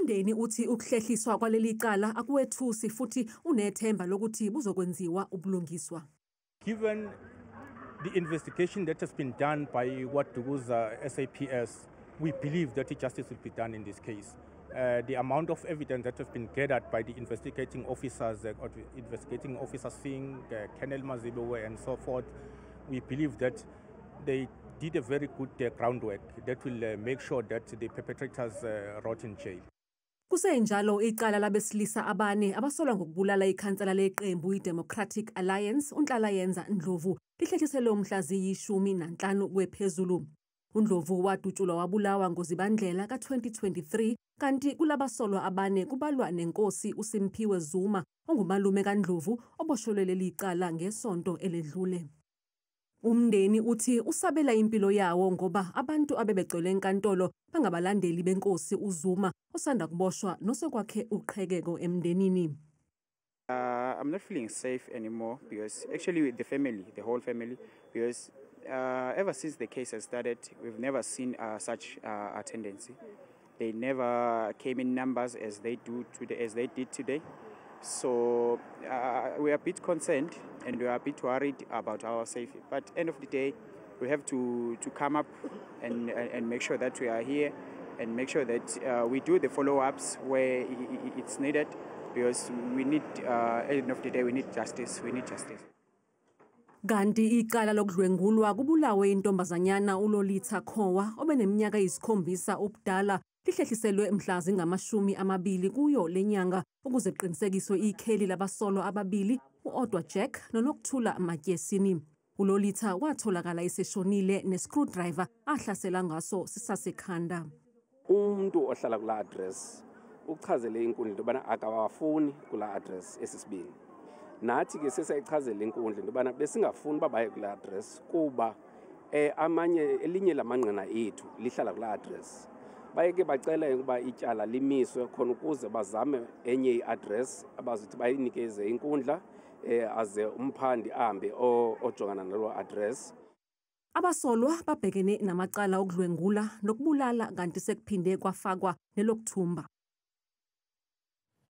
Umndeni uthi ukuhlehliswa kwaleli cala akuwethusi futhi unethemba lokuthi buzokwenziwa ubulungiswa. Given the investigation that has been done by what Duguza SAPS, we believe that justice will be done in this case. The amount of evidence that has been gathered by the investigating officers, seeing Colonel Mazibuwe and so forth, we believe that they did a very good groundwork that will make sure that the perpetrators rot in jail. Kusenjalo icala labesilisa abane abasolwa ngokubulala ikhansela leqembu iDemocratic Alliance uNhlalayenza Ndlovu lihlehliselwe umhla ziyi-15 kwephezulu. uNdlovu wadutshulwa wabulawa ngoZibandlela ka-2023 kanti kulabasolwa abane kubalwa nenkosi uSimphiwe Zuma ongumalume kaNdlovu oboshelwe leli cala ngesonto eledlule. Umndeni uthi usabela impilo yawo ngoba abantu abebegcwele enkantolo bangabalandeli benkosi uZuma osanda kuboshwa nosekwakhe uqhekeko emndenini. I'm not feeling safe anymore because actually with the whole family, because ever since the case has started, we've never seen such a tendency. They never came in numbers as they did today. So we are a bit concerned and we are a bit worried about our safety. But end of the day, we have to come up and make sure that we are here and make sure that we do the follow-ups where it's needed, because we need, at the end of the day, we need justice. We need justice. Kanti icala lokudlwengulwa kubulawe intombazanyana uLolitha Khowa obeneminyaka eyisikhombisa ubudala lihlehliselwe mhla zingama-20 kuyo lenyanga ukuze kuqinisekiswe ikheli labasolwa ababili uOdwa Jack noNokthula Matyesini. uLolitha watholakala eseshonile nescrewdriver ahlasela ngaso sisasekhanda. Umuntu ohlala kula address uchazele inkundla into bana akawafuni kula address esisibili. Nathi ke sesayichazela inkundla into bana besingafuni babaye kula address kuba elinye lamanqina ethu lihlala kula address. Bayeke bacela ukuba ityala limiswe khona ukuze bazame enye i-address abazithi bayinikeze inkundla aze umphandi ahambe ojongana nalo address. Abasolwa babhekene namacala okudlwengula nokubulala kanti sekuphinde kwafakwa nelokuthumba.